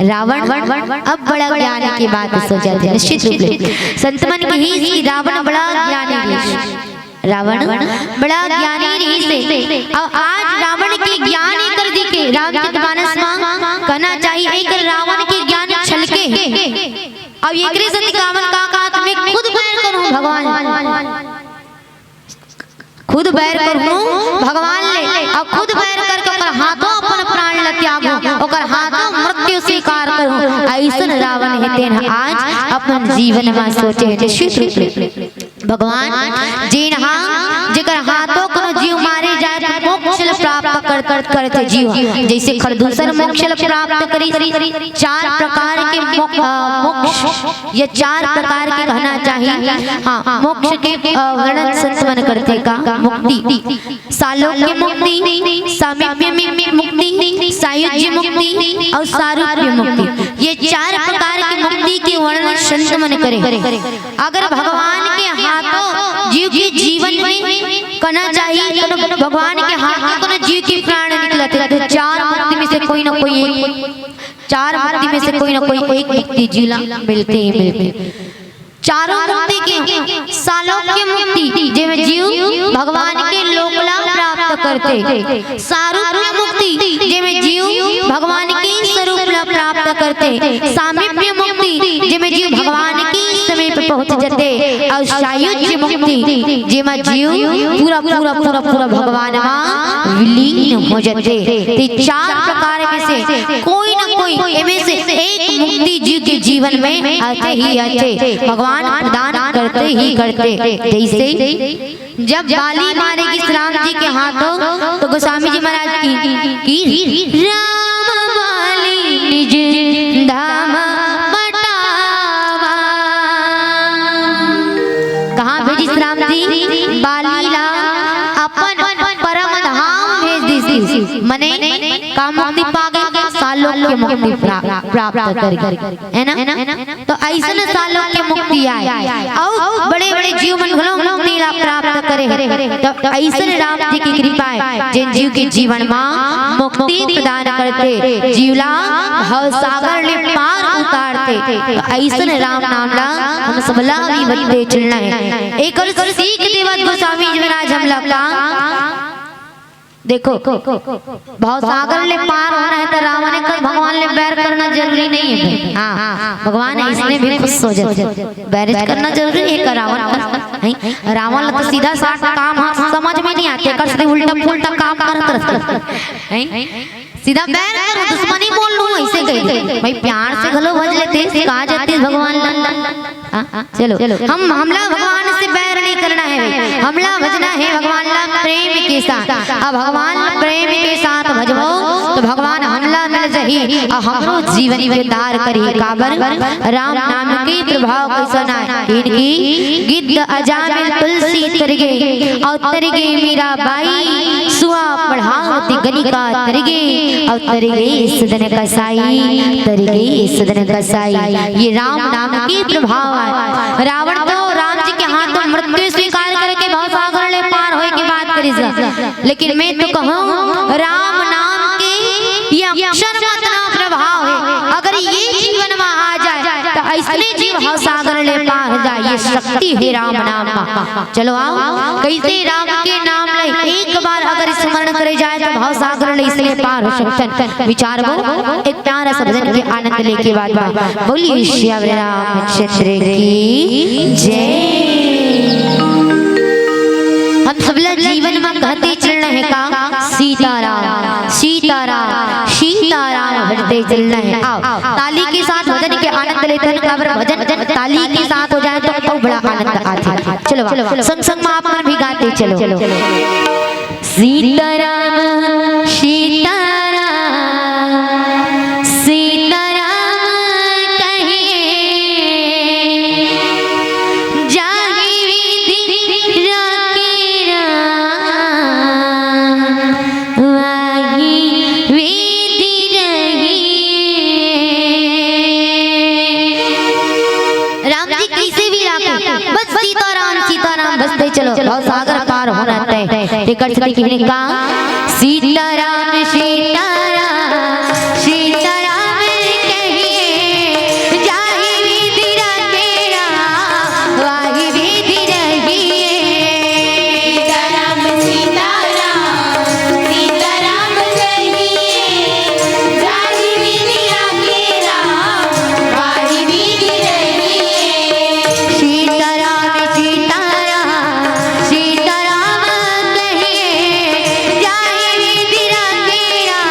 रावण अब बड़ा ज्ञानी की बात सोचा थे निश्चित रूप ले संत मन की ही रावण बड़ा ज्ञानी रावण बड़ा ज्ञानी रही से अब आज रावण की ज्ञानी कर दी के रामचरितमानस में कहना चाहिए एक रावण के ज्ञान छलके अब ये कृष्ण कामन का तुम्हें खुद बैर करूं भगवान खुद बैर करूं भगवान ले अब खुद बैर करके ओकर हाथों अपन प्राण ल त्यागो ओकर हाथों मृत्यु स्वीकार करूं ऐसन रावण है तेन आज अपन जीवन में सोचे निश्चित रूप ले भगवान जिन जेकर हाथों को जीव मारे जाए तो मोक्ष प्राप्त करते जीव जैसे खरदूसर मोक्ष प्राप्त करी चार प्रकार के मोक्ष ये चार प्रकार के कहना चाहिए हाँ मोक्ष के वर्णन संत मन करते का मुक्ति सालोक्य मुक्ति सामीप्य मुक्ति सायुज्य मुक्ति और सारूप्य मुक्ति ये चार प्रकार की मुक्ति के वर्णन संत मन करे अगर भगवान के हाथों जीव के जीवन में करना चाहिए तो भगवान के हाथ में जीव की प्राण निकलते थे चार मुक्ति में से कोई ना कोई चार मुक्ति में से कोई ना कोई एक मुक्ति जीला मिलते ही मिलते चारों मुक्ति की सालोक्य मुक्ति जिसमें जीव भगवान के लोक लाभ प्राप्त करते सारूप्य मुक्ति जिसमें जीव भगवान के स्वरूप लाभ प्राप्त करते सामीप्य मुक्ति जिसमें जीव भगवान के समीप पहुंच जाते और सायुज्य मुक्ति जिसमें जीव पूरा पूरा पूरा पूरा भगवान में विलीन हो जाते ये चार प्रकार में से कोई ना कोई इनमें से एक मुक्ति जीव के जीवन में आते ही आते भगवान प्रदान करते ही करते जैसे जब बाली मारेगी राम जी के हाथों तो गोस्वामी जी महाराज की राम बाली निज धाम बटावा कहाँ भेजी राम जी बाली ला अपन परम धाम भेज दी मने का मुक्ति पागे सालोक्य मुक्ति प्राप्त कर है ना तो ऐसे सालोक्य मुक्ति आए और बड़े बड़े जीव मन मुक्ति प्राप्त करे तो ऐसे राम जी की कृपा है जिन जीव के जीवन में मुक्ति प्रदान करते जीवला भव सागर ले पार उतारते तो ऐसे राम नाम ला हम सबला भी बदले चलना है एक और सीख देवत गोस्वामी जी महाराज हम लगा देखो भाव सागर ले पार होना है तो रावण ने भगवान ले बैर करना जरूरी नहीं है हाँ भगवान है इसने भी खुश हो जाते बैरिज करना जरूरी है का रावण रावण तो सीधा साधा काम समझ में नहीं आते कर से उल्टा पुल्टा काम करत सीधा बैर करो दुश्मनी बोल लूं ऐसे कही भाई प्यार से घलो भज लेते कहा जाते भगवान चलो हम हमला भगवान से बैर नहीं करना है भाई हमला भजना है भगवान ला प्रेम के साथ अब भगवान प्रेम के साथ भजबो तो भगवान हमला मिल जही और हमरो जीवन में दार करी काबर राम नाम के प्रभाव कैसा ना इनकी गिद्ध अजामिल तुलसी तरगे और तरगे मीरा बाई सुआ पढ़ावती गनिका तरगे और तरगे सदन कसाई तरगे सदन कसाई ये राम नाम के प्रभाव है रावण तो राम जी के हाथों मृत्यु स्वीकार करके भाव सागर ले पार होए की बात करी लेकिन मैं तो कहूँ राम नाम के ये अक्षर मात्र प्रभाव है अगर ये जीवन में आ जाए तो ऐसे जीव भाव सागर ले पार हो जाए ये शक्ति है राम नाम का चलो आओ कैसे राम के नाम ले एक बार अगर स्मरण करे जाए तो भाव सागर ले इसलिए पार हो सकते विचार को एक प्यारा सा भजन के आनंद लेके बाद बोलिए श्याम रामचंद्र की जय हम सब जीवन में कहते चलना है का सीताराम सीताराम सीताराम भजते चलना है आओ ताली के साथ भजन के आनंद लेते हैं काबर भजन ताली के साथ हो जाए तो बड़ा आनंद आता है चलो संग संग में आप भी गाते चलो सीताराम सीताराम सीताराम पार होना तय। टिकट से कहने का सीताराम सीताराम सीताराम कहिए जाहि विधि तेरा वाहि विधि रहिए। सीताराम सीताराम सीताराम कहिए जाहि विधि तेरा वाहि विधि रहिए। सीताराम सीताराम सीताराम कहिए जाहि विधि तेरा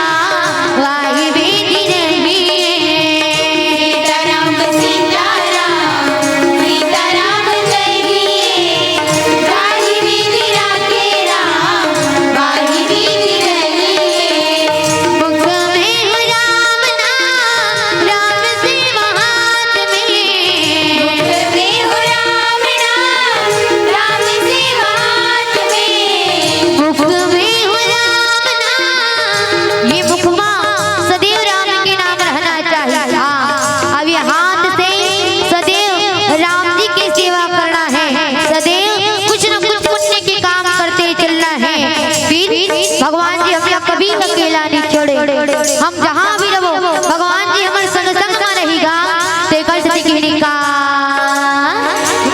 वाहि विधि रहिए। सीताराम सीताराम सीताराम कहिए जाहि विधि तेरा वाहि विधि रहिए। मुख में राम नाम राम सेवा हाथ में। मुख में हो राम नाम राम सेवा हाथ में। मुख में हो राम नाम ये मुख में सदैव राम के नाम रहना चाहिए। हाँ, अब ये हाथ से सदैव राम जी की सेवा करना है। सदैव कुछ न कुछ पुण्य के काम करते चलना है। फिर भगवान जी हमें कभी अकेला नहीं छोड़े। हम जहाँ भी रहो भगवान जी हमारे संग संग में रहेगा। देखल सती कहने का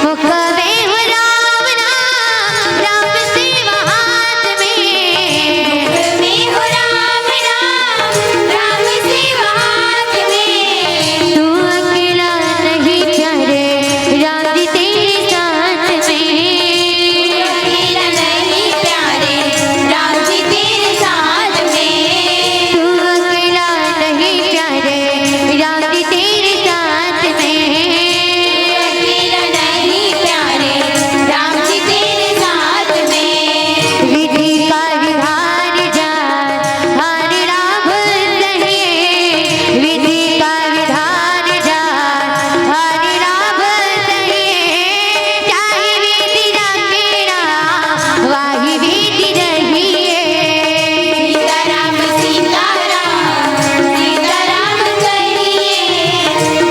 मुख में हो राम नाम राम सेवा हाथ में। मुख में हो राम नाम राम सेवा हाथ में। तू अकेला नहीं प्यारे राम जी तेरे साथ में। अकेला नहीं प्यारे राम जी तेरे साथ में। तू अकेला नहीं प्यारे राम जी तेरे साथ में। अकेला नहीं प्यारे राम जी तेरे साथ में। विधि का विधान जान हरि राम कहिए। विधि का विधान जान हरि राम कहिए चाहे विधि तेरा वाहि विधि रहिए। सीताराम सीताराम सीताराम कहिए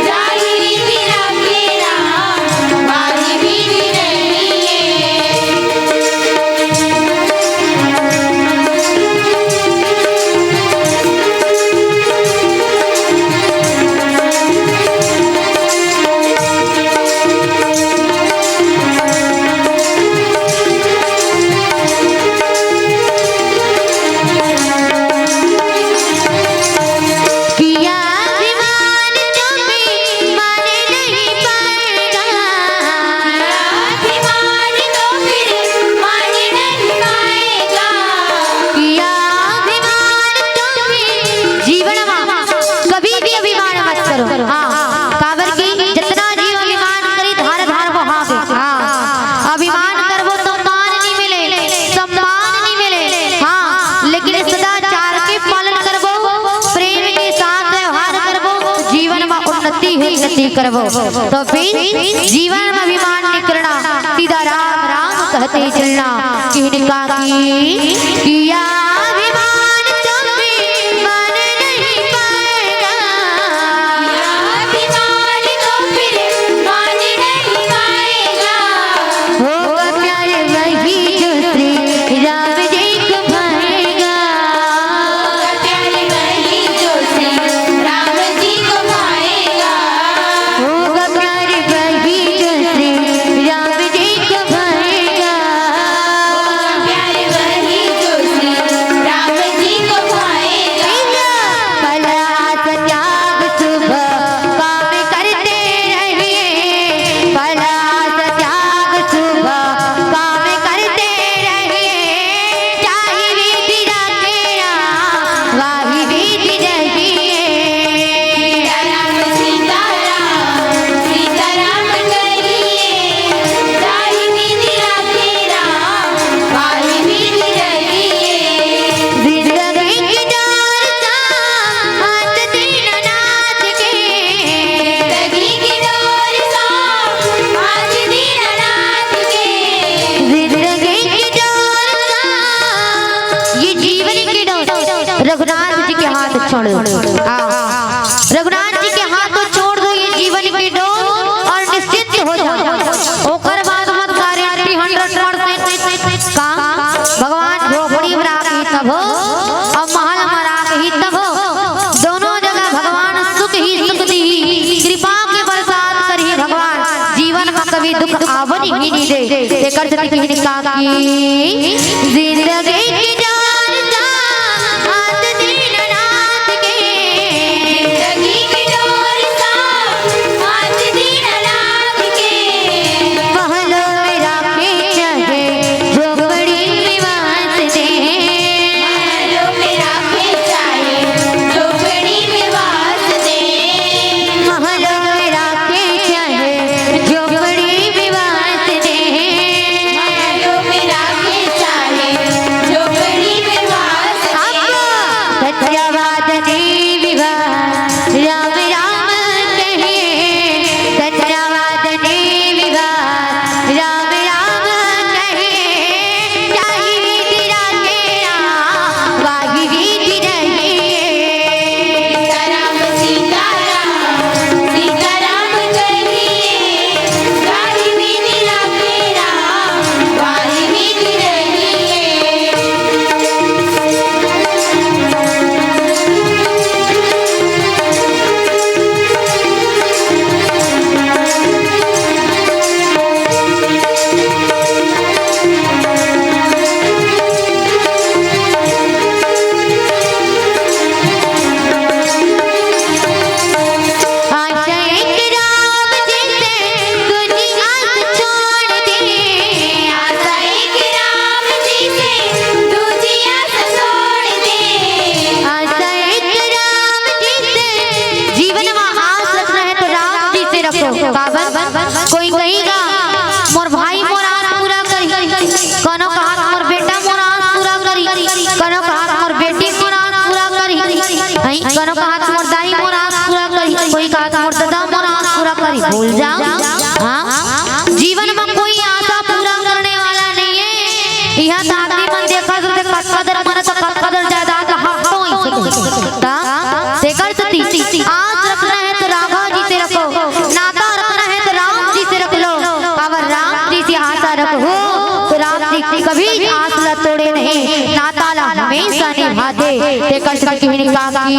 जाहि विधि तेरा वाहि विधि रहिए। किया अभिमान जो भी मान नहीं पाएगा। अभिमान तो फिर मान नहीं पाएगा। किया अभिमान जो भी जीवन में कभी भी अभिमान मत करो। हाँ, काबर की जितना जीव अभिमान करी धार धार वो हावे। हाँ, अभिमान करबो तो मान नहीं मिले सम्मान नहीं मिले। हाँ, लेकिन सदाचार के पालन करबो प्रेम के साथ व्यवहार करबो जीवन में उन्नति ही उन्नति करबो। तो फिर जीवन में अभिमान नहीं करना सीधा राम राम कहते चलना। कहने का किया अभिमान तो भी मान नहीं पाएगा। अभिमान तो फिर मान नहीं पाएगा। होगा प्यारे वही जो श्री राम जी को भाएगा। प्यारे वही जो श्री राम जी को भाएगा। होगा प्यारे वही जो श्री राम जी को भाएगा। प्यारे वही जो श्री राम जी को भाएगा। भला त्याग शुभ काम करते रहिए। भला त्याग शुभ काम करते रहिए चाहे विधि तेरा वाहि विधि रहिए। सीताराम सीताराम सीताराम कहिए जाहि विधि तेरा वाहि विधि रहिए। जिंदगी की डोर सा हाथ दीननाथ के। जिंदगी की डोर सा हाथ दीननाथ के। जिंदगी की डोर सा ये जीवन की डोर रघुनाथ जी के हाथ छोड़ दो। हाँ, रघुनाथ जी के हाथ छोड़ दो ये जीवन की डोर और निश्चित हो जाओ। ओकर बाद मत गारंटी 100% का ते कर सकती कहने काकी जिंदगी की जान सा हाथ दीननाथ के जिंदगी की डोर सा हाथ दीननाथ के महलों में राखे चाहे झोपड़ी में वास दे महलों में राखे चाहे झोपड़ी में वास दे महलों में राखे चाहे झोपड़ी में वास दे महलों में राखे चाहे झोपड़ी में वास दे सत्यवाद ने विवाह राम राम कहिए सत्यवाद ने विवाह राम राम कहिए चाही तेरा तेरा वाही रीति रहिए सीताराम सीताराम सीताराम कहिए गाही विधि राखे राम वाही विधि रहिए आशा एक राम जैसे तुझी आस छोड़ दे आशा एक राम जी से दूजी आस छोड़ दे आशा एक राम जी से जीवन में आस रखना है तो राम जी से रखो बाबा कोई कहेगा मोर भाई मोर आस पूरा करी कनो कहा मोर बेटा मोर आस पूरा करी कनो कहा मोर बेटी मोर आस पूरा करी हई कनो कहा मोर दाई मोर आस पूरा करी कोई कहा मोर दादा मोर आस पूरा करी भूल जाओ हां जीवन में कोई आशा पूरा करने वाला नहीं है यहां दादी मन देखा तो कदर मन तो कदर जायदाद हफ्तों ही ता से कर सकती आस रखना है तो राघव जी से रखो नाता रखना है तो राम जी से रख लो अगर राम जी से आशा रखो तो राम जी कभी आस ला तोड़े नहीं नाता ला हमेशा निभाते ते कर सकती काकी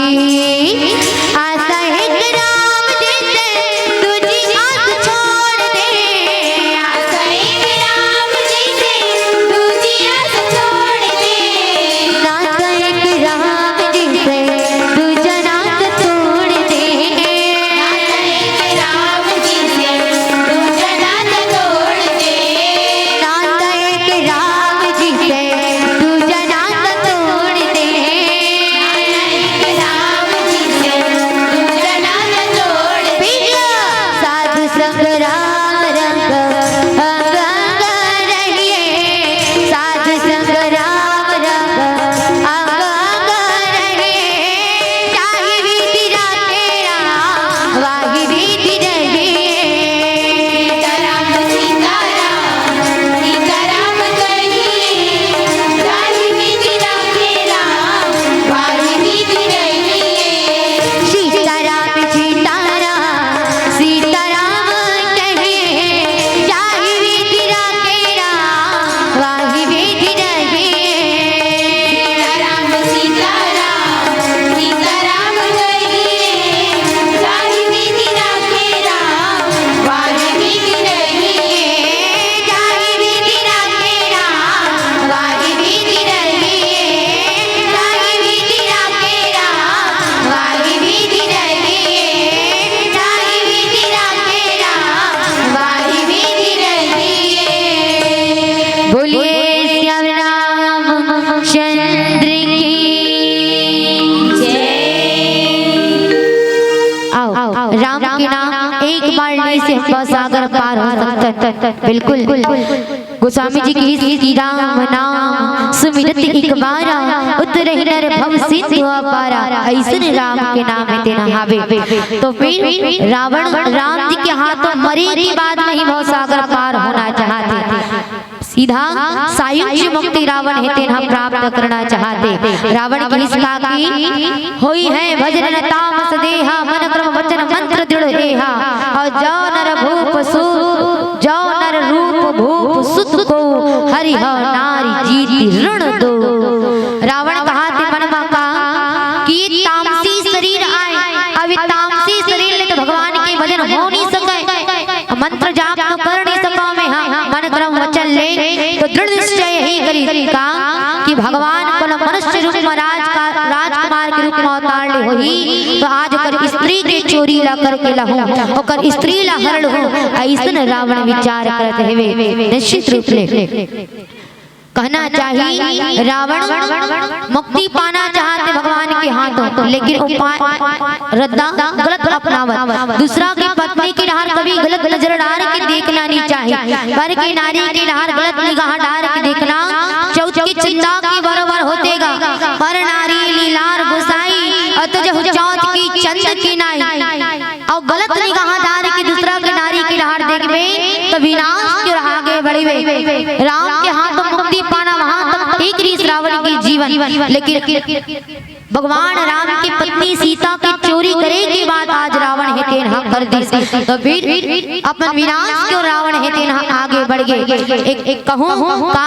आशा एक राम जैसे तुझी आस छोड़ दे आशा एक राम जी से दूजी आस छोड़ दे नाता एक राम जी से दूजा नात तोड़ दे आशा एक राम जी से दूजा नात तोड़ दे नाता एक राम जी से दूजा नात तोड़ दे आशा एक राम जी से दूजा नात तोड़ दे साधु संग राम रंग अंग अंग रहिए साधु संग राम रंग अंग अंग रहिए चाहे विधि तेरा वाही विधि रहिए सीताराम सीताराम सीताराम कहिए गाही विधि राखे राम वाही विधि रहिए सीताराम सीताराम सीताराम कहिए चाहे विधि तेरा वाही विधि रहिए सीताराम सीताराम सीताराम कहिए गाही विधि राखे राम वाही विधि रहिए चाहे विधि तेरा वाही विधि रहिए चाहे विधि तेरा वाही विधि रहिए चाहे विधि तेरा वाही विधि रहिए बोलिए श्याम राम चंद्र की आओ राम के नाम एक बार लेने से हम सागर पार हो सकते हैं बिल्कुल गोस्वामी जी की श्री राम नाम सुमिरत एक बारा उतर नर भव सिंधु अपारा ऐसे राम के नाम में तेना हावे तो फिर रावण राम जी के हाथों मरे की बाद में ही भव सागर पार होना चाहते थे सीधा सायुज्य मुक्ति रावण है तेना प्राप्त करना चाहते रावण की इसका की होई है भजन तामस देहा मन क्रम वचन मंत्र दृढ़ देहा और जो नर भूप सु जो नर रूप भूप सुत को हरि हो नारी जीति ऋण दो रावण कहा थे मन का कि तामसी शरीर आए अब तामसी शरीर ले तो भगवान के भजन हो नहीं सके मंत्र जाप तो कर नहीं सका मैं मन क्रम वचन ले कि भगवान को मनुष्य रूप में राजकुमार के रूप में अवतार ले होई तो आज ओकर स्त्री के चोरी ला करके लहू ओकर स्त्री ला हरण हो ऐसन रावण विचार करत हेवे। निश्चित रूप ले कहना चाहिए रावण मुक्ति पाना चाहते भगवान के हाथों, लेकिन उपाय रद्दा गलत अपनावत दूसरा की पत्नी की नहर कभी गलत नजर डाल के देखना नहीं चाहिए, पर की नारी की नहर गलत निगाह डाल के देखना चौथ की चिंता की बराबर होतेगा। पर नारी लीलार गुसाई अतजह चौथ की चंद की नाई और गलत निगाह डाल के दूसरा की नारी की नहर देखबे तो विनाश की राह आगे बढ़िबे। राम के हाथों मुक्ति पाना वहां तक ठीक रही रावण की जीवन, लेकिन भगवान राम की पत्नी सीता की चोरी करे के बाद आज रावण हेते ना कर दी तो फिर अपन विनाश क्यों रावण हेते ना आगे बढ़ गए। एक कहूं का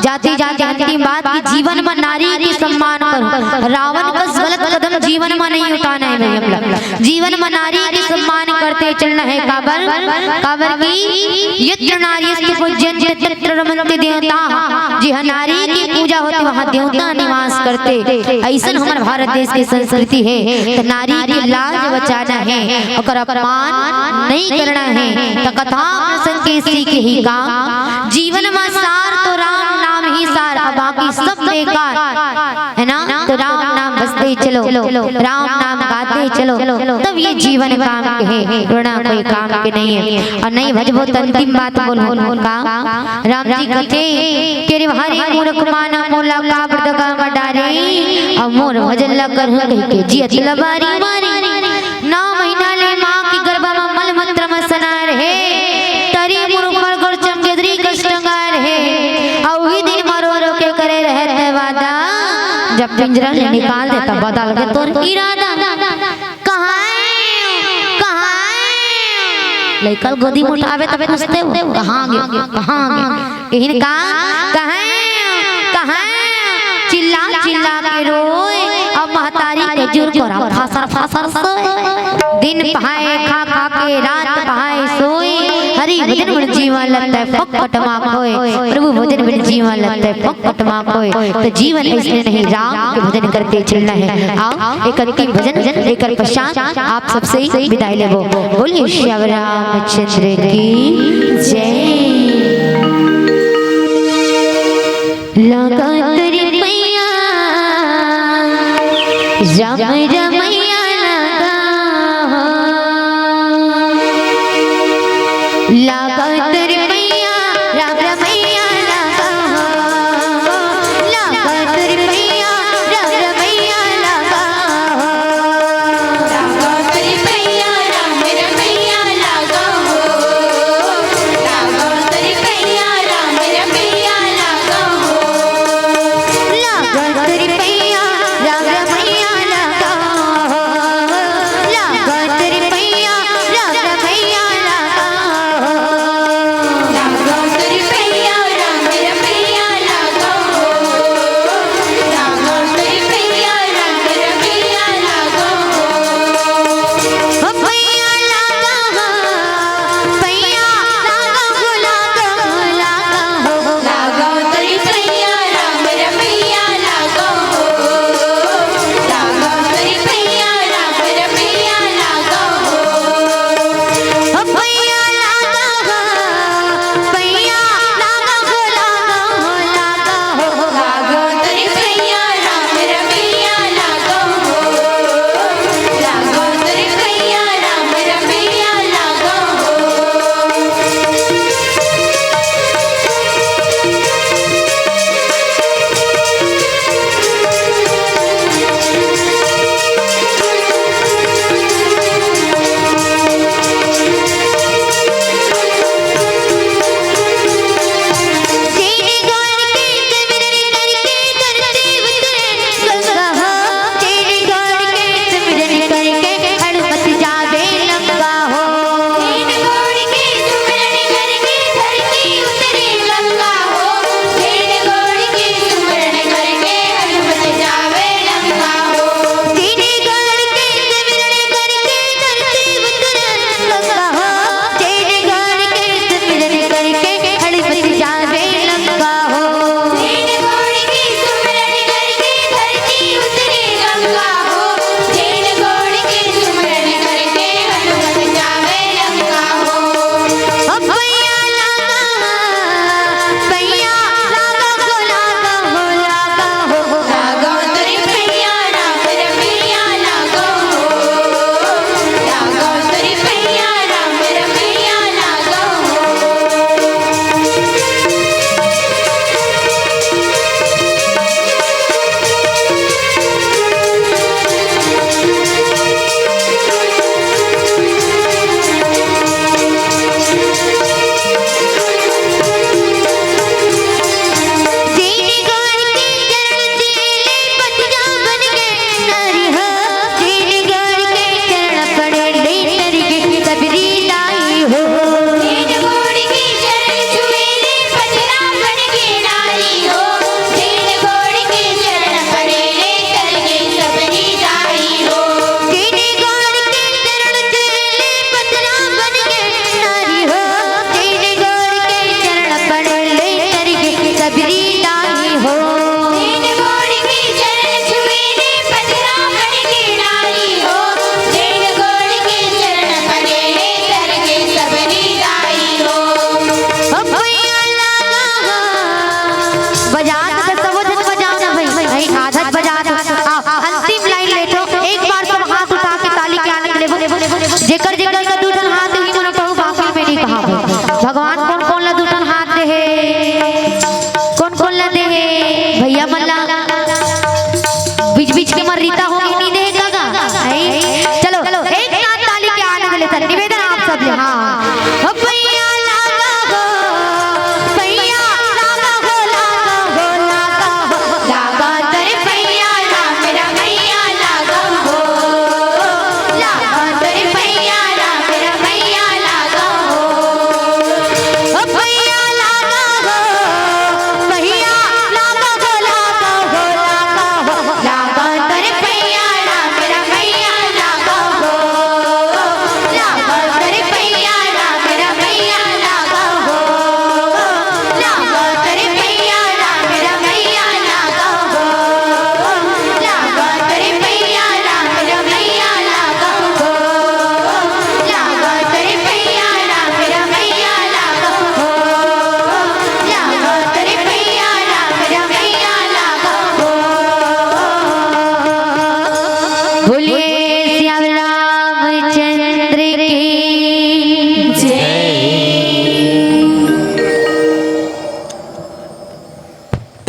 जाति जाति अंतिम बात की जीवन में नारी की सम्मान करो, रावण का गलत कदम जीवन में नहीं उठाना है मेरे जीवन में नारी की सम्मान करते चलना है। काबर की यत्र नारीस्तु पूज्यन्ते तत्र रमन्ते देवता, जी हाँ नारी की पूजा होती वहाँ देवता निवास करते। ऐसा हमारे भारत देश की संस्कृति है तो नारी की लाज बचाना है और अपमान नहीं करना है। तो कथा प्रसंग के सीख ही काम जीवन में सार तो राम नाम ही सार, बाकी सब बेकार है ना। तो राम नाम बसते चलो, राम नाम गाते चलो, तब ये जीवन काम के है, रोना कोई काम के नहीं है। और नहीं भजबो तो अंतिम बात बोलो का राम जी कथे के रे हरि मूर्ख माना मोला का बड़का मडारे और मोर भजन लगर कह के जियत लबारी मारी 9 महीना ले मां की गर्भ में मल मंत्र में सना रहे तरी मूर्ख मर गोर चमगदरी कष्टंगार है और वही दिन मरो रो के करे रहते वादा जब पिंजरा से निकाल देता बदल के तोर इरादा लइकल गोदी में उठावे तब पूछते हो कहां गए यही कहां चिल्ला के रोए अब महतारी के जुर को फासर सोए दिन पहाए खा के रात पहाए सोए हरि भजन बिन जीवन लते फकट मा खोए प्रभु भजन बिन जीवन लते फकट मा खोए। तो जीवन ऐसे नहीं राम के भजन करते चलना है। आओ एक अंतिम भजन लेकर पश्चात आप सबसे विदाई लेबो। बोलिए श्री रामचंद्र की जय। लगा तेरी मैया राम रमैया लगा तेरी मैया राम रमैया लगा तेरी मैया राम रमैया लगा तेरी मैया राम रमैया लगा तेरी मैया राम रमैया लगा लगा तेरी मैया राम रमैया लगा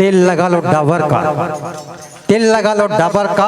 तेल लगा लो डाबर का, तेल लगा लो डाबर का।